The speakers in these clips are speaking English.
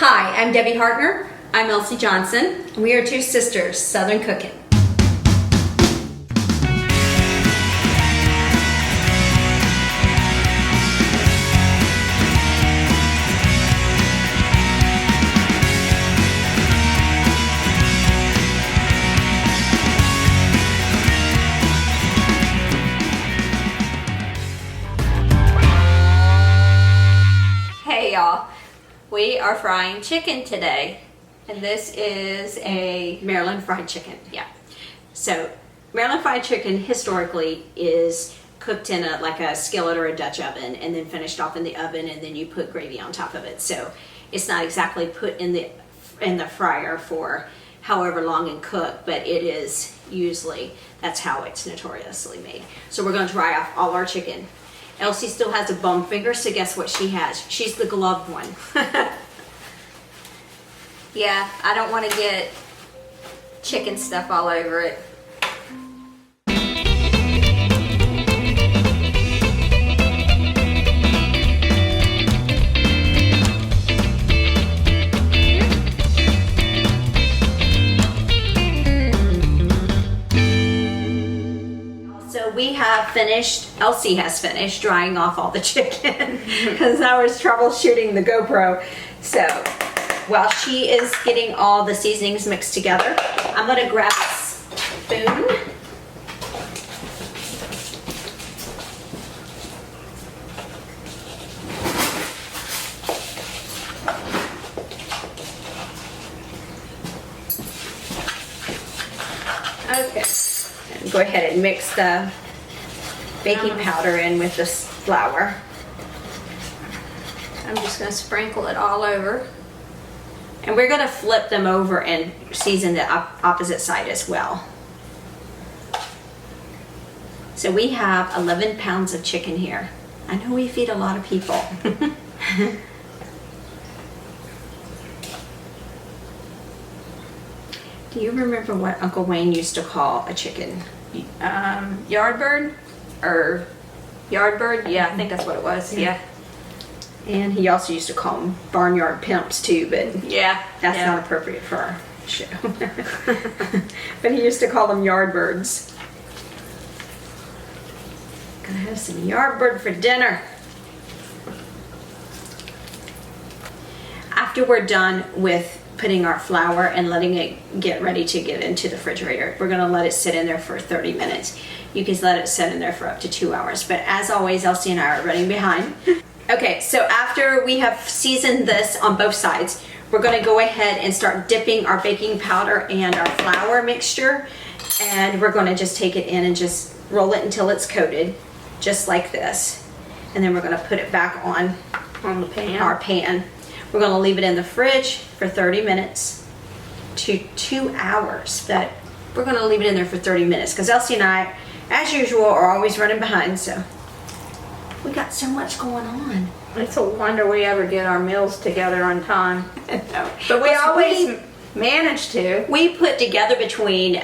Hi, I'm Debbie Hartner. I'm Elsie Johnson. We are two sisters, Southern Cooking. Hey y'all. We are frying chicken today, and this is a Maryland fried chicken. Yeah. So Maryland fried chicken historically is cooked in like a skillet or a Dutch oven, and then finished off in the oven, and then you put gravy on top of it. So it's not exactly put in the fryer for however long and cooked, but it is usually, that's how it's notoriously made. So we're going to dry off all our chicken. Elsie still has a bum finger, so guess what she has? She's the gloved one. Yeah, I don't want to get chicken stuff all over it. We have finished, Elsie has finished drying off all the chicken because I was troubleshooting the GoPro. So while she is getting all the seasonings mixed together, I'm going to grab a spoon. Okay, and go ahead and mix the baking powder in with this flour. I'm just going to sprinkle it all over. And we're going to flip them over and season the opposite side as well. So we have 11 pounds of chicken here. I know we feed a lot of people. Do you remember what Uncle Wayne used to call a chicken? Yardbird? Or Yardbird? Yeah, I think that's what it was. Yeah. And he also used to call them barnyard pimps too, but yeah, that's not appropriate for our show. But he used to call them yardbirds. Gonna have some yardbird for dinner. After we're done with putting our flour and letting it get ready to get into the refrigerator, we're gonna let it sit in there for 30 minutes. You can let it sit in there for up to 2 hours, but as always, Elsie and I are running behind. Okay, so after we have seasoned this on both sides, we're gonna go ahead and start dipping our baking powder and our flour mixture, and we're gonna just take it in and just roll it until it's coated, just like this. And then we're gonna put it back on the pan. Our pan. We're gonna leave it in the fridge for 30 minutes to 2 hours, but we're gonna leave it in there for 30 minutes because Elsie and I, as usual, are always running behind, so we got so much going on. It's a wonder we ever get our meals together on time. No. But we always manage to. We put together between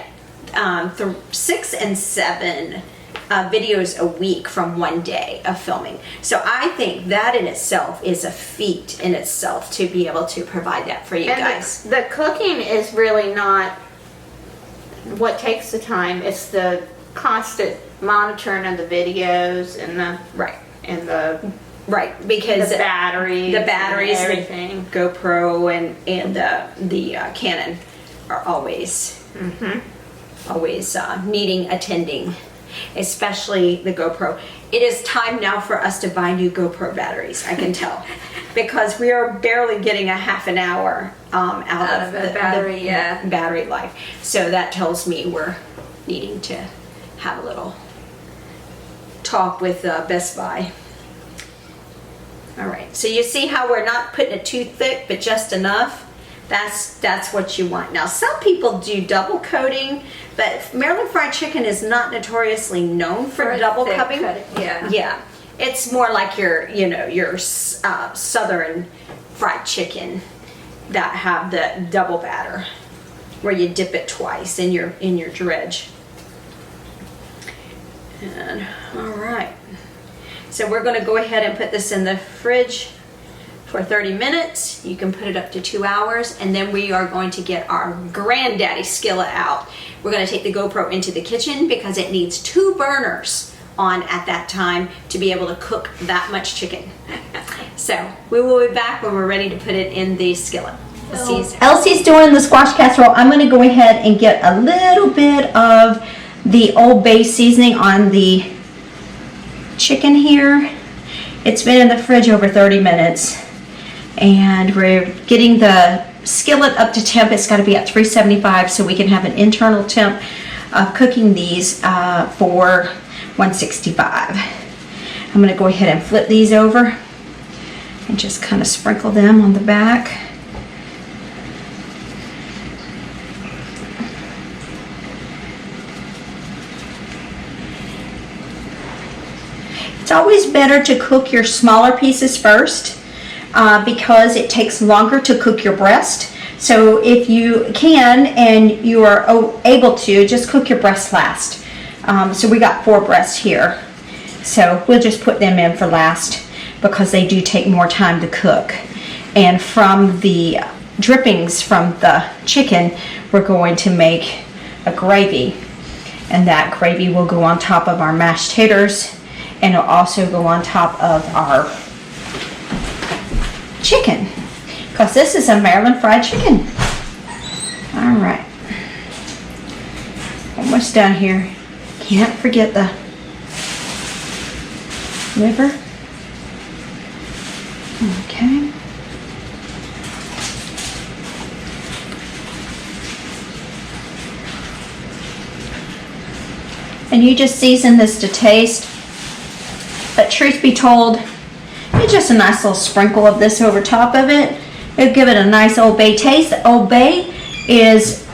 6 and 7 videos a week from one day of filming. So I think that in itself is a feat in itself to be able to provide that for you guys. The cooking is really not what takes the time. It's the constant monitoring of the videos and the because the batteries, and everything. The GoPro and the Canon are always needing attending, especially the GoPro. It is time now for us to buy new GoPro batteries, I can tell, because we are barely getting a half an hour out of the battery, battery life. So that tells me we're needing to have a little talk with Best Buy. All right, so you see how we're not putting it too thick, but just enough. That's what you want. Now, some people do double coating, but Maryland fried chicken is not notoriously known for double coating. Yeah, it's more like your southern fried chicken that have the double batter, where you dip it twice in your dredge. And all right, so we're going to go ahead and put this in the fridge for 30 minutes. You can put it up to 2 hours, and then we are going to get our granddaddy skillet out. We're going to take the GoPro into the kitchen because it needs 2 burners on at that time to be able to cook that much chicken. So we will be back when we're ready to put it in the skillet. Elsie's doing the squash casserole. I'm going to go ahead and get a little bit of the Old Bay seasoning on the chicken here. It's been in the fridge over 30 minutes, and we're getting the skillet up to temp. It's got to be at 375 so we can have an internal temp of cooking these for 165. I'm going to go ahead and flip these over and just kind of sprinkle them on the back. It's always better to cook your smaller pieces first because it takes longer to cook your breast. So if you can and you are able to, just cook your breast last. So we got 4 breasts here. So we'll just put them in for last because they do take more time to cook. And from the drippings from the chicken, we're going to make a gravy. And that gravy will go on top of our mashed taters, and it'll also go on top of our chicken, because this is a Maryland fried chicken. All right, almost done here. Can't forget the liver. Okay. And you just season this to taste. But truth be told, it's just a nice little sprinkle of this over top of it. It'll give it a nice Old Bay taste. The Old Bay is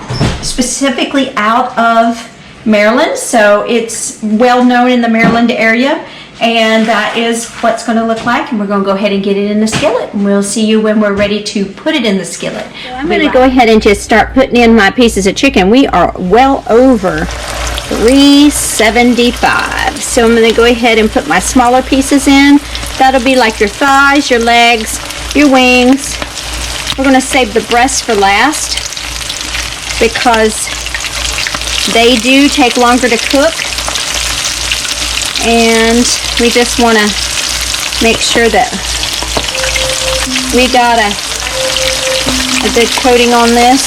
specifically out of Maryland, so it's well known in the Maryland area. And that is what it's going to look like. And we're going to go ahead and get it in the skillet. And we'll see you when we're ready to put it in the skillet. So I'm going to go ahead and just start putting in my pieces of chicken. We are well over 375. So I'm going to go ahead and put my smaller pieces in. That'll be like your thighs, your legs, your wings. We're going to save the breasts for last because they do take longer to cook. And we just want to make sure that we got a good coating on this.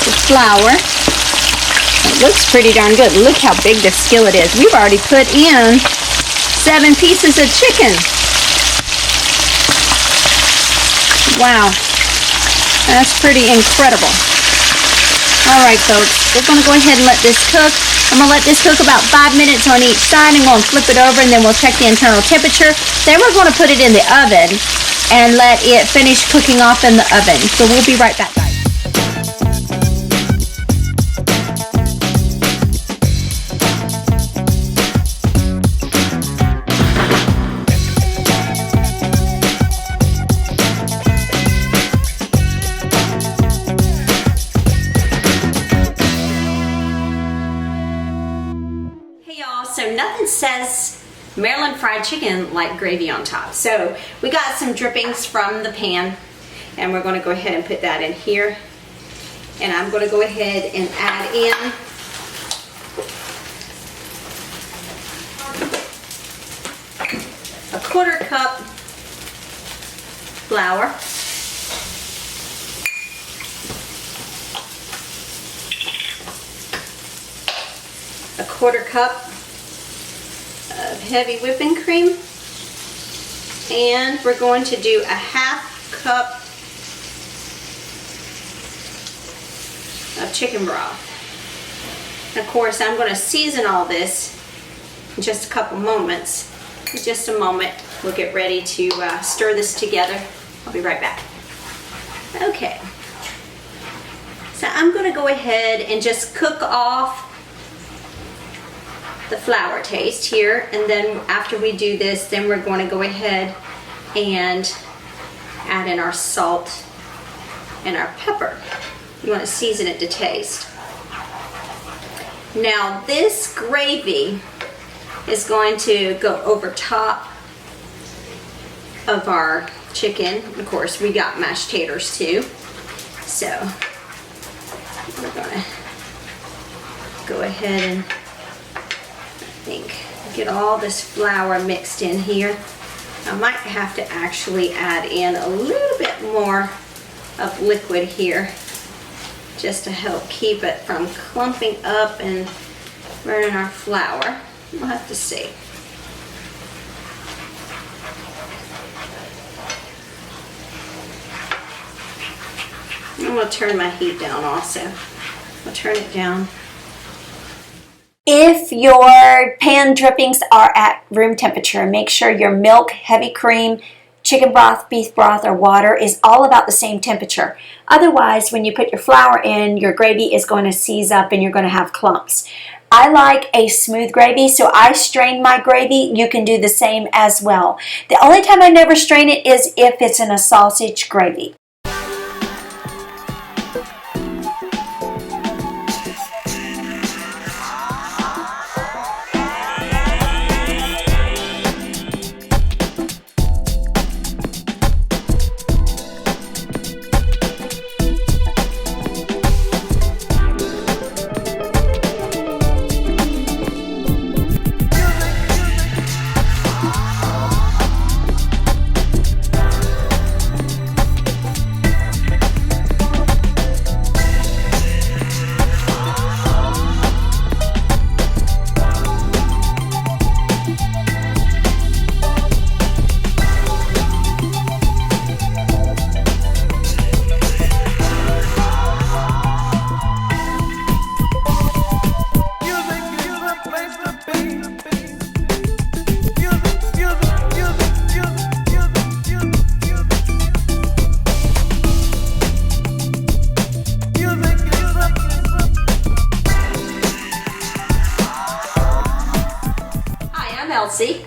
The flour. It looks pretty darn good. Look how big this skillet is. We've already put in 7 pieces of chicken. Wow. That's pretty incredible. Alright folks, we're going to go ahead and let this cook. I'm going to let this cook about 5 minutes on each side, and we'll flip it over, and then we'll check the internal temperature. Then we're going to put it in the oven and let it finish cooking off in the oven. So we'll be right back, guys. So nothing says Maryland fried chicken like gravy on top. So we got some drippings from the pan, and we're going to go ahead and put that in here. And I'm going to go ahead and add in a 1/4 cup flour, a 1/4 cup of heavy whipping cream, and we're going to do a 1/2 cup of chicken broth. And of course, I'm going to season all this in just a couple moments. In just a moment, we'll get ready to stir this together. I'll be right back. Okay, so I'm going to go ahead and just cook off the flour taste here, and then after we do this, then we're going to go ahead and add in our salt and our pepper. You want to season it to taste. Now this gravy is going to go over top of our chicken. Of course, we got mashed taters too. So we're gonna go ahead and get all this flour mixed in here. I might have to actually add in a little bit more of liquid here just to help keep it from clumping up and burning our flour. We'll have to see. I'm going to turn my heat down also. I'll turn it down. If your pan drippings are at room temperature, make sure your milk, heavy cream, chicken broth, beef broth, or water is all about the same temperature. Otherwise, when you put your flour in, your gravy is going to seize up and you're going to have clumps. I like a smooth gravy, so I strain my gravy. You can do the same as well. The only time I never strain it is if it's in a sausage gravy.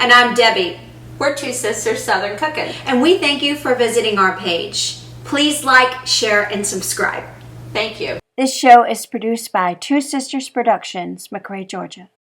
And I'm Debbie, We're Two Sisters Southern Cooking. and we thank you for visiting our page. Please like, share, and subscribe. Thank you. This show is produced by Two Sisters Productions, McRae, Georgia.